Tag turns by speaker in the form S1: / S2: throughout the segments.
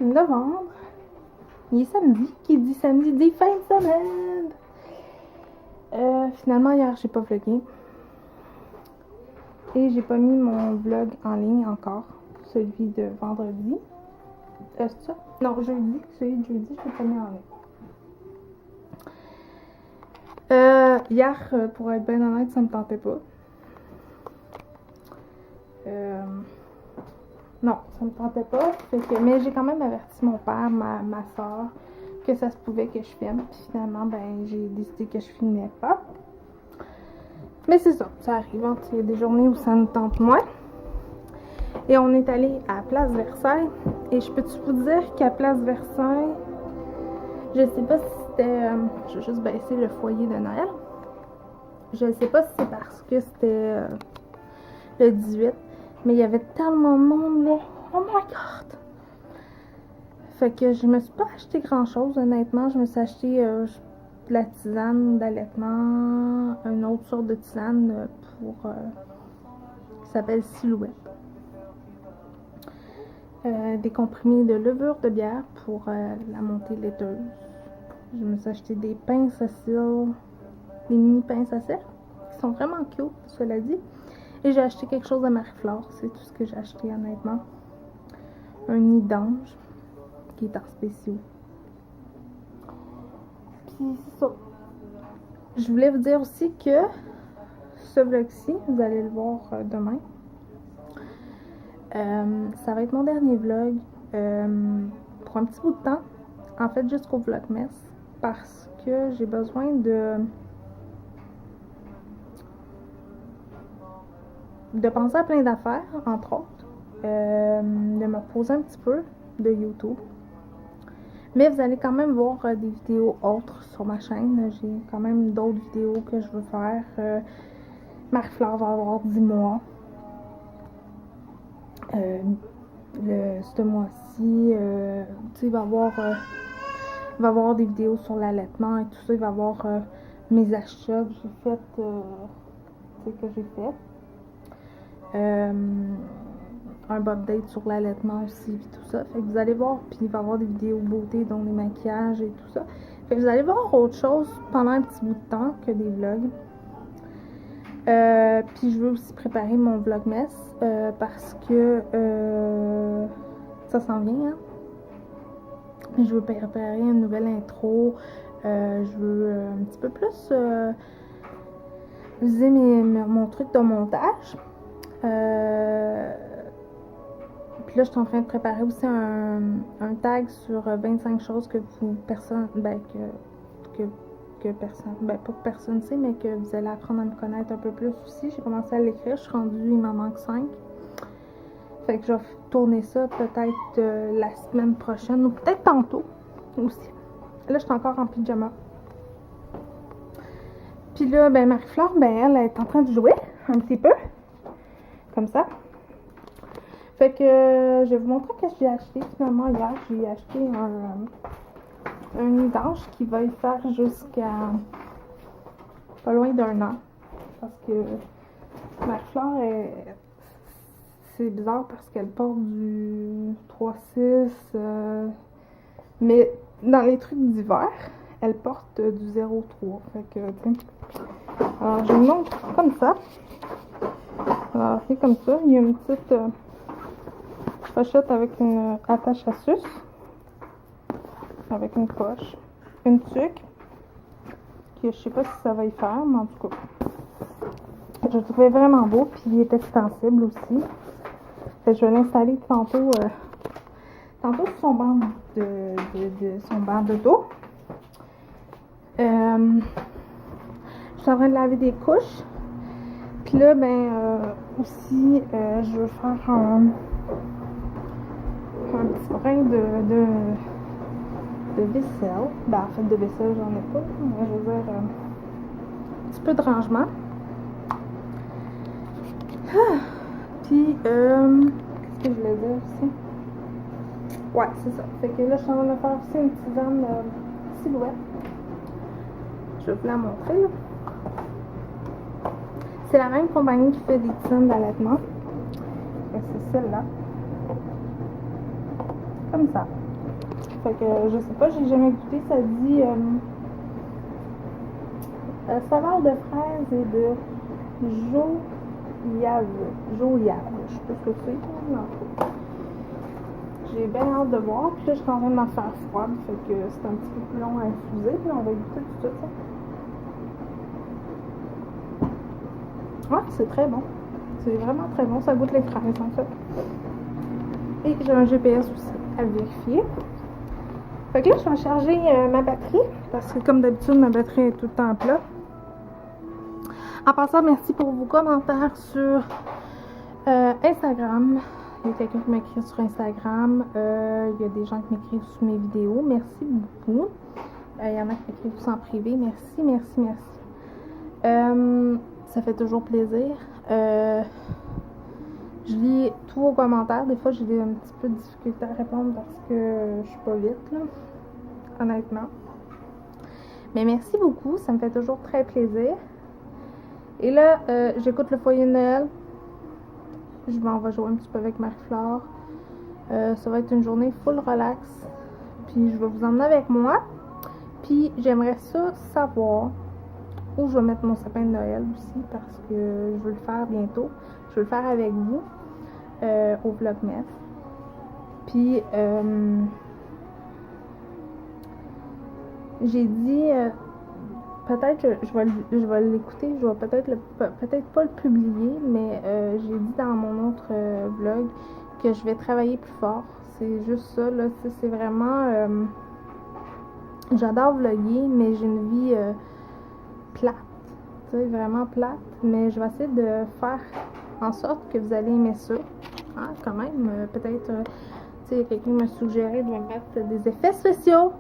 S1: novembre. Il est samedi. Qui dit samedi dit fin de semaine. Finalement, hier, j'ai pas vlogué. Et j'ai pas mis mon vlog en ligne encore. Celui de vendredi. C'est ça? Non, jeudi. Celui de jeudi, je l'ai pas mis en ligne. Hier, pour être bien honnête, ça me tentait pas. Non, ça me tentait pas. Mais j'ai quand même averti mon père, ma soeur, que ça se pouvait que je filme. Puis finalement, ben, j'ai décidé que je filmais pas. Mais c'est ça, ça arrive. Il y a des journées où ça nous tente moins. Et on est allé à Place Versailles. Et je peux-tu vous dire qu'à Place Versailles, je sais pas si c'était... je vais juste baisser le foyer de Noël. Je sais pas si c'est parce que c'était le 18. Mais il y avait tellement de monde là. Oh my god! Fait que je me suis pas acheté grand chose, honnêtement. Je me suis acheté de la tisane d'allaitement, une autre sorte de tisane pour qui s'appelle Silhouette. Des comprimés de levure de bière pour la montée laiteuse. Je me suis acheté des pinces à cils, des mini pinces à cils, qui sont vraiment cute, cela dit. Et j'ai acheté quelque chose de Marie-Flore, c'est tout ce que j'ai acheté honnêtement. Un nid d'ange, qui est en spéciaux. Puis c'est ça. Je voulais vous dire aussi que ce vlog-ci, vous allez le voir demain. Ça va être mon dernier vlog pour un petit bout de temps. En fait, jusqu'au vlogmas. Parce que j'ai besoin de penser à plein d'affaires, entre autres. De me reposer un petit peu de YouTube. Mais vous allez quand même voir des vidéos autres sur ma chaîne. J'ai quand même d'autres vidéos que je veux faire. Marie-Flore va avoir 10 mois. Ce mois-ci, il va y avoir des vidéos sur l'allaitement et tout ça. Il va y avoir mes achats que j'ai fait. Un update sur l'allaitement aussi, puis tout ça. Fait que vous allez voir, puis il va y avoir des vidéos beauté, dont les maquillages et tout ça. Fait que vous allez voir autre chose pendant un petit bout de temps que des vlogs. Puis je veux aussi préparer mon vlogmas parce que ça s'en vient, hein. Je veux préparer une nouvelle intro. Je veux un petit peu plus viser mon truc de montage. Puis là, je suis en train de préparer aussi un tag sur 25 choses que personne, pas que personne sait, mais que vous allez apprendre à me connaître un peu plus aussi. J'ai commencé à l'écrire, je suis rendue, il m'en manque 5. Fait que je vais tourner ça peut-être la semaine prochaine, ou peut-être tantôt aussi. Là, je suis encore en pyjama. Puis là, ben Marie-Flore, ben elle est en train de jouer un petit peu. Comme ça. Fait que je vais vous montrer ce que j'ai acheté finalement hier. J'ai acheté un nid d'ange qui va y faire jusqu'à pas loin d'1 an. Parce que Marie-Flore c'est bizarre parce qu'elle porte du 3-6 mais dans les trucs d'hiver, elle porte du 0-3. Fait que, alors je vous montre comme ça. Alors, c'est comme ça. Il y a une petite pochette avec une attache à suce. Avec une poche. Une tuque. Que je sais pas si ça va y faire, mais en tout cas. Je le trouvais vraiment beau. Puis il est extensible aussi. Fait que je vais l'installer tantôt sur son banc son banc de dos. Je suis en train de laver des couches. Puis là, ben, aussi, je veux faire un petit brin de vaisselle. Ben, en fait, de vaisselle, j'en ai pas. Mais je veux dire, un petit peu de rangement. Puis, qu'est-ce que je voulais dire aussi? Ouais, c'est ça. Fait que là, je suis en train de faire aussi une tisane Silhouette. Je vais vous la montrer, là. C'est la même compagnie qui fait des tisanes d'allaitement. C'est celle-là. comme ça. Fait que je sais pas, j'ai jamais goûté, ça dit saveur de fraise et de joyave. Je sais pas ce que c'est. Non. J'ai bien hâte de voir, puis là je suis en train de m'en faire froide, fait que c'est un petit peu plus long à infuser, puis on va goûter tout ça. Ouais, c'est très bon. C'est vraiment très bon, ça goûte les fraises en fait. Et j'ai un GPS aussi à vérifier. Fait que là je vais charger ma batterie, parce que comme d'habitude ma batterie est tout le temps plat. En passant, merci pour vos commentaires sur Instagram. Il y a quelqu'un qui m'écrit sur Instagram. Il y a des gens qui m'écrivent sous mes vidéos. Merci beaucoup. Il y en a qui m'écrivent tous en privé. Merci. Ça fait toujours plaisir. Je lis tous vos commentaires. Des fois, j'ai un petit peu de difficulté à répondre parce que je suis pas vite, là. Honnêtement. Mais merci beaucoup. Ça me fait toujours très plaisir. Et là, j'écoute le foyer de Noël. Je m'en vais jouer un petit peu avec Marie-Flore. Ça va être une journée full relax. Puis je vais vous emmener avec moi. Puis j'aimerais ça savoir où je vais mettre mon sapin de Noël aussi. Parce que je veux le faire bientôt. Je veux le faire avec vous. Au Vlogmas. Puis j'ai dit... peut-être je vais l'écouter, je vais peut-être pas le publier, mais j'ai dit dans mon autre vlog que je vais travailler plus fort. C'est juste ça, là, c'est vraiment... j'adore vlogger, mais j'ai une vie plate, tu sais, vraiment plate, mais je vais essayer de faire en sorte que vous allez aimer ça. Hein, quand même, peut-être, tu sais, quelqu'un m'a suggéré de me mettre des effets spéciaux.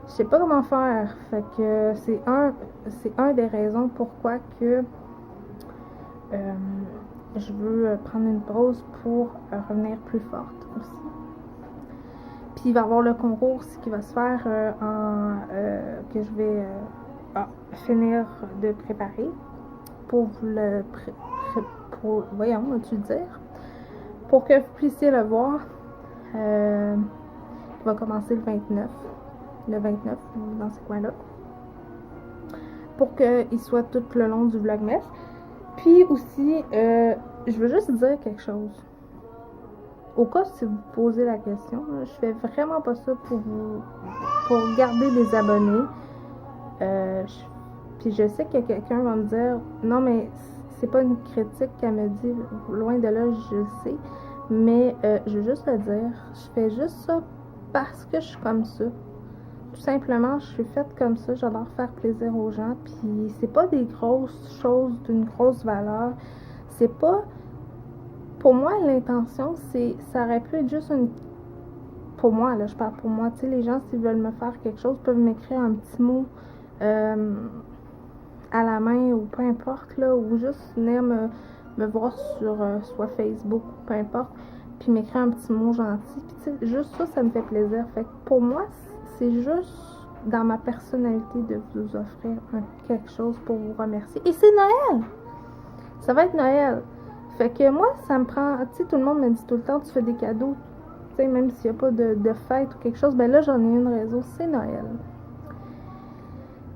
S1: Je sais pas comment faire, fait que c'est un des raisons pourquoi que je veux prendre une pause pour revenir plus forte aussi. Puis il va y avoir le concours aussi qui va se faire que je vais finir de préparer pour vous le pour que vous puissiez le voir. Il va commencer le 29 dans ce coin-là, pour qu'il soit tout le long du Vlogmas. Puis aussi, je veux juste dire quelque chose. Au cas si vous posez la question, je fais vraiment pas ça pour garder des abonnés. Puis je sais que quelqu'un va me dire, non mais c'est pas une critique qu'elle me dit, loin de là, je le sais. Mais je veux juste le dire, je fais juste ça parce que je suis comme ça. Tout simplement, je suis faite comme ça, j'adore faire plaisir aux gens, puis c'est pas des grosses choses d'une grosse valeur. C'est pas... Pour moi, l'intention, ça aurait pu être juste une... Pour moi, là, je parle pour moi, tu sais, les gens, s'ils veulent me faire quelque chose, peuvent m'écrire un petit mot à la main, ou peu importe, là, ou juste venir me voir sur soit Facebook, peu importe, puis m'écrire un petit mot gentil, puis tu sais, juste ça, ça me fait plaisir. Fait que pour moi, c'est juste dans ma personnalité de vous offrir quelque chose pour vous remercier. Et c'est Noël! Ça va être Noël. Fait que moi, ça me prend... Tu sais, tout le monde me dit tout le temps, tu fais des cadeaux. Tu sais, même s'il n'y a pas de fête ou quelque chose, ben là, j'en ai une raison, c'est Noël.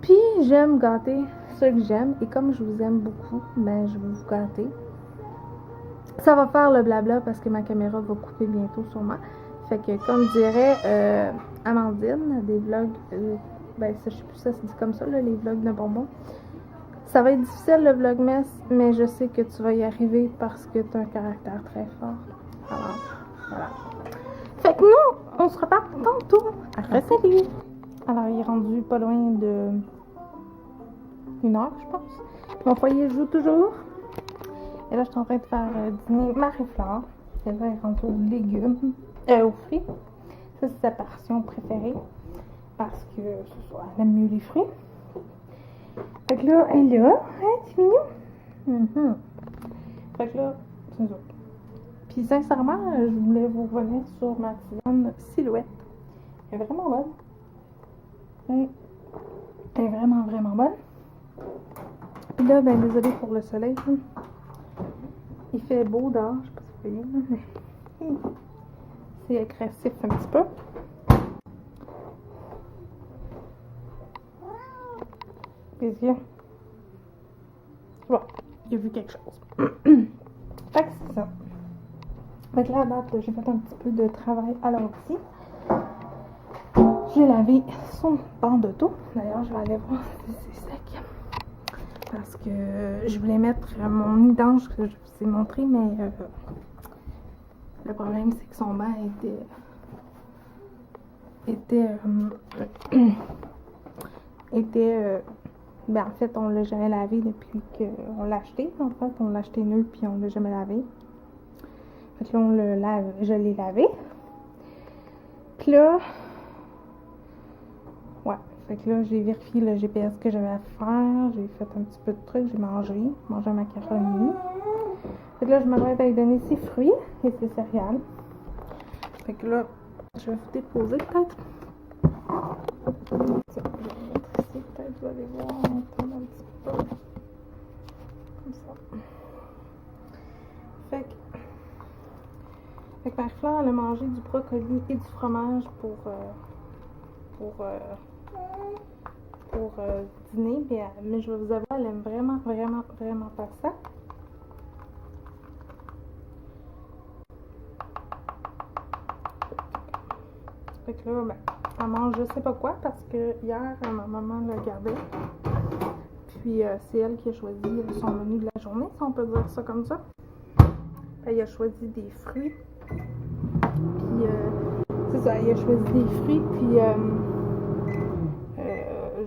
S1: Puis, j'aime gâter ceux que j'aime. Et comme je vous aime beaucoup, ben, je vais vous gâter. Ça va faire le blabla parce que ma caméra va couper bientôt sûrement. Fait que, comme dirait Amandine, des vlogs, ben, ça, je sais plus si ça se dit comme ça, là, les vlogs de bonbons. Ça va être difficile le vlogmas, mais je sais que tu vas y arriver parce que tu as un caractère très fort. Alors, voilà. Fait que nous, on se reparle tantôt. Salut! Alors, il est rendu pas loin de 1 heure, je pense. Mon foyer joue toujours. Et là, je suis en train de faire dîner Marie-Flore. Elle va être rendue aux légumes, aux fruits. Ça, c'est sa portion préférée. Parce que ce soir, elle aime mieux les fruits. Fait que là, elle est là. Hein, c'est mignon? Fait que là, c'est ça. Puis sincèrement, je voulais vous revenir sur ma tisane Silhouette. Elle est vraiment bonne. Elle est vraiment, vraiment bonne. Puis là, ben désolée pour le soleil. Il fait beau dehors, je sais pas si vous voyez, mais C'est agressif un petit peu. Les yeux. Bon, il a vu quelque chose. Fait que c'est ça. Fait que là, à date, j'ai fait un petit peu de travail à l'ordi. J'ai lavé son banc d'auto. D'ailleurs, je vais aller voir si c'est sec. Parce que je voulais mettre mon nid d'ange que je vous ai montré, mais le problème, c'est que son banc ben en fait, on l'a jamais lavé depuis qu'on l'a acheté. En fait, on l'a acheté neuf puis on l'a jamais lavé. Fait que là, on le lave, je l'ai lavé. Puis là, ouais. Fait que là, j'ai vérifié le GPS que j'avais à faire. J'ai fait un petit peu de trucs. J'ai mangé un macaroni. Fait que là, je m'arrête à lui donner ses fruits et ses céréales. Fait que là, je vais vous déposer peut-être. Ça, je vais vous mettre ici. Peut-être vous allez voir, on tourne un petit peu. Comme ça. Fait que Marie-Fleur, elle a mangé du brocoli et du fromage pour dîner, mais je vais vous avouer, elle aime vraiment pas ça. Fait que là, ben, elle mange je sais pas quoi parce que hier, ma maman l'a gardé. Puis c'est elle qui a choisi son menu de la journée, si on peut dire ça comme ça. Elle a choisi des fruits. Puis c'est ça, elle a choisi des fruits, puis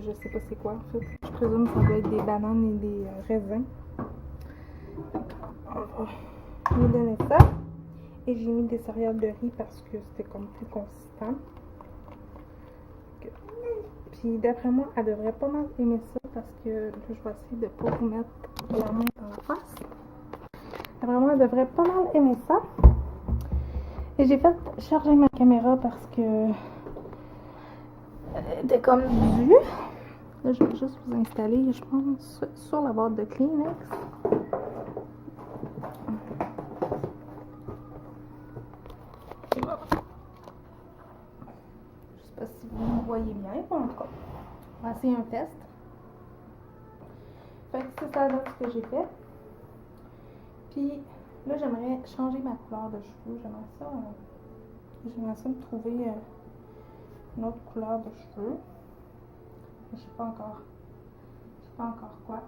S1: je sais pas c'est quoi en fait. Je présume que ça doit être des bananes et des raisins. On va lui donner ça. Et j'ai mis des céréales de riz parce que c'était comme plus consistant. Puis d'après moi, elle devrait pas mal aimer ça parce que là, je vais essayer de pas vous mettre la main dans la face. D'après moi, elle devrait pas mal aimer ça. Et j'ai fait charger ma caméra parce que elle était comme due. Là, je vais juste vous installer, je pense, sur la boîte de Kleenex. Et voilà. Je sais pas si vous me voyez bien, en tout cas. On va essayer un test. Fait que c'est ça ce que j'ai fait. Puis là, j'aimerais changer ma couleur de cheveux. J'aimerais ça me trouver une autre couleur de cheveux. Je sais pas encore quoi.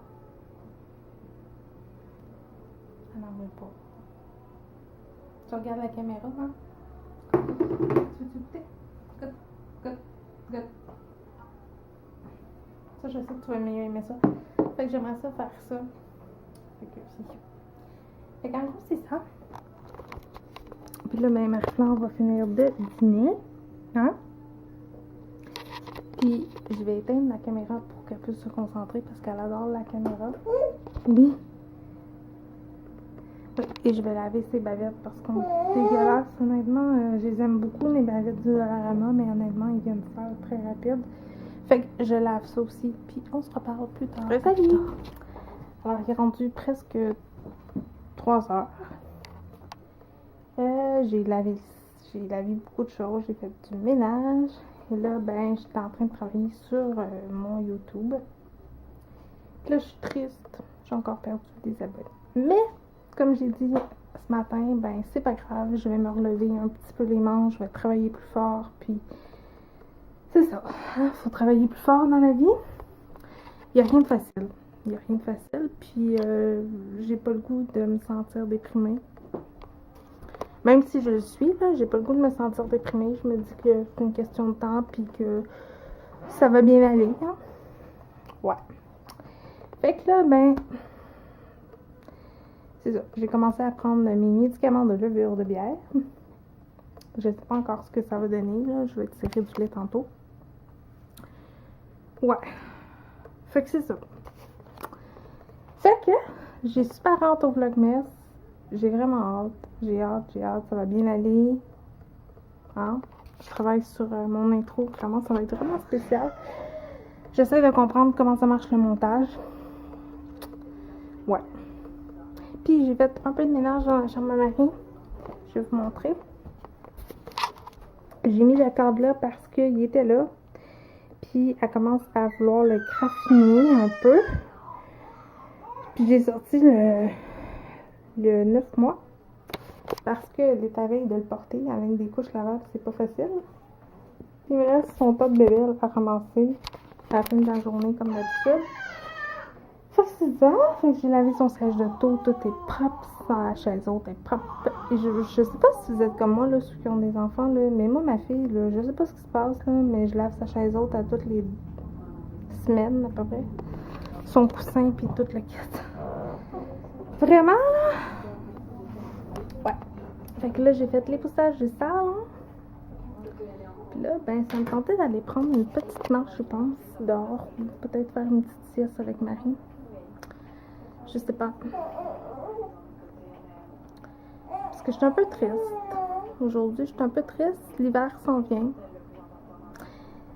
S1: Elle n'en veut pas. Tu regardes la caméra, hein? Tu veux goûter? Good. Ça, je sais que tu vas mieux aimer ça. Fait que j'aimerais ça faire ça. Fait qu'en gros, c'est ça. Puis là, ben, Marie-Fleur va finir de dîner. Hein? Puis, je vais éteindre la caméra pour qu'elle puisse se concentrer parce qu'elle adore la caméra. Oui. Et je vais laver ses bavettes parce qu'on est dégueulasse. Honnêtement, je les aime beaucoup, les bavettes du Dollarama, mais honnêtement, ils viennent faire très rapide. Fait que je lave ça aussi. Puis, on se reparle plus tard. Salut! Alors, il est rendu presque 3 heures. J'ai lavé beaucoup de choses. J'ai fait du ménage. Et là, ben, j'étais en train de travailler sur mon YouTube. Puis là, je suis triste. J'ai encore perdu des abonnés. Mais, comme j'ai dit ce matin, ben, c'est pas grave. Je vais me relever un petit peu les manches. Je vais travailler plus fort. Puis, c'est ça. Faut travailler plus fort dans la vie. Il n'y a rien de facile. Puis, j'ai pas le goût de me sentir déprimée. Même si je le suis, là, j'ai pas le goût de me sentir déprimée. Je me dis que c'est une question de temps, puis que ça va bien aller. Hein? Ouais. Fait que là, ben, c'est ça. J'ai commencé à prendre mes médicaments de levure de bière. Je sais pas encore ce que ça va donner, là. Je vais tirer du lait tantôt. Ouais. Fait que c'est ça. Fait que j'ai super hâte au Vlogmas. J'ai vraiment hâte. J'ai hâte. Ça va bien aller. Hein? Je travaille sur mon intro. Clairement, ça va être vraiment spécial. J'essaie de comprendre comment ça marche le montage. Ouais. Puis j'ai fait un peu de ménage dans la chambre de Marie. Je vais vous montrer. J'ai mis le cadre là parce qu'il était là. Puis elle commence à vouloir le graffiner un peu. Puis j'ai sorti le 9 mois. Parce qu'elle est à veille de le porter avec des couches lavables, c'est pas facile. Il me reste son tas de bébé à ramasser à la fin de la journée comme d'habitude. Fait que c'est ça. Fait que j'ai lavé son siège d'auto, tout est propre, sa chaise haute est propre. Et je sais pas si vous êtes comme moi, là, ceux qui ont des enfants, là, mais moi, ma fille, là, je sais pas ce qui se passe, là, mais je lave sa chaise haute à toutes les semaines, à peu près. Son coussin, puis toute la quête. Vraiment, là? Ouais. Fait que là, j'ai fait l'épousage du salon. Puis là, ben, ça me tentait d'aller prendre une petite marche, je pense, dehors. Ou peut-être faire une petite sieste avec Marie. Je sais pas. Parce que je suis un peu triste. Aujourd'hui, je suis un peu triste. L'hiver s'en vient.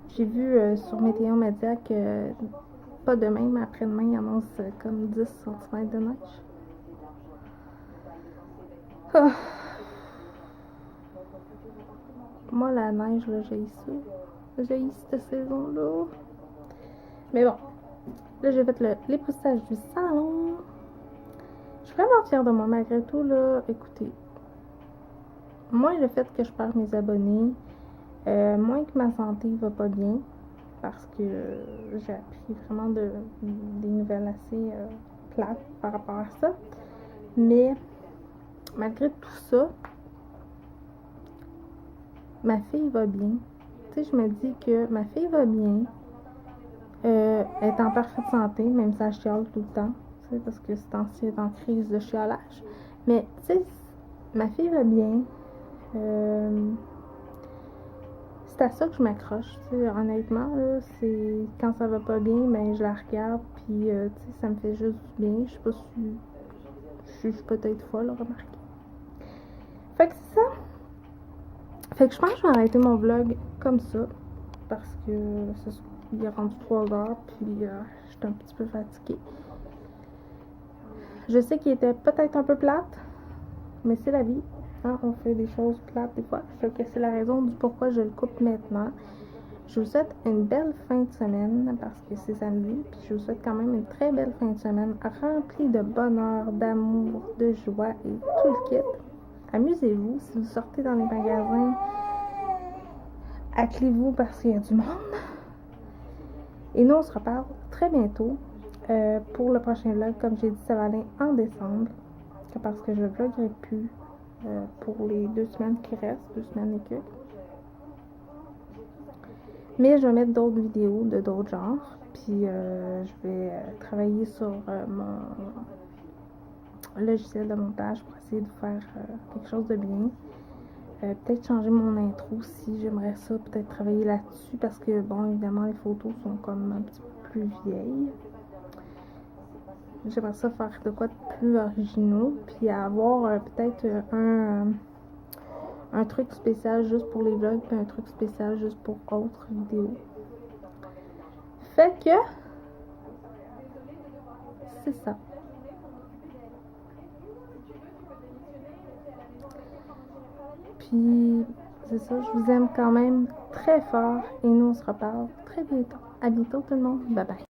S1: J'ai vu sur Météo Média que pas demain, mais après-demain, il annonce comme 10 cm de neige. Ah. Moi, la neige, là, j'ai ça. J'ai cette saison-là. Mais bon. Là, j'ai fait l'époussage du salon. Je suis vraiment fière de moi, malgré tout, là. Écoutez. Moins le fait que je perds mes abonnés, moins que ma santé va pas bien. Parce que j'ai appris vraiment des nouvelles assez plates par rapport à ça. Mais malgré tout ça, ma fille va bien. Tu sais, je me dis que ma fille va bien. Elle est en parfaite santé, même si elle chiale tout le temps. Tu sais, parce que c'est en crise de chialage. Mais, tu sais, ma fille va bien. C'est à ça que je m'accroche. Tu sais, honnêtement, là, c'est quand ça va pas bien, ben je la regarde, puis tu sais, ça me fait juste du bien. Je sais pas si je suis peut-être folle, remarquez. Fait que c'est ça. Fait que je pense que je vais arrêter mon vlog comme ça. Parce que il est rendu 3 heures, puis je suis un petit peu fatiguée. Je sais qu'il était peut-être un peu plate, mais c'est la vie. Hein? On fait des choses plates des fois. Fait que c'est la raison du pourquoi je le coupe maintenant. Je vous souhaite une belle fin de semaine parce que c'est samedi. Puis je vous souhaite quand même une très belle fin de semaine remplie de bonheur, d'amour, de joie et tout le kit. Amusez-vous. Si vous sortez dans les magasins, attelez-vous parce qu'il y a du monde. Et nous, on se reparle très bientôt pour le prochain vlog. Comme j'ai dit, ça va aller en décembre. Parce que je ne vloguerai plus pour les 2 semaines qui restent. 2 semaines et que. Mais je vais mettre d'autres vidéos de d'autres genres. Puis je vais travailler sur mon logiciel de montage pour essayer de faire quelque chose de bien. Peut-être changer mon intro si j'aimerais ça, peut-être travailler là-dessus parce que bon, évidemment les photos sont comme un petit peu plus vieilles. J'aimerais ça faire de quoi de plus originaux, puis avoir peut-être un truc spécial juste pour les vlogs, puis un truc spécial juste pour autres vidéos. Fait que c'est ça. Puis, c'est ça, je vous aime quand même très fort et nous on se reparle très bientôt. À bientôt tout le monde. Bye bye.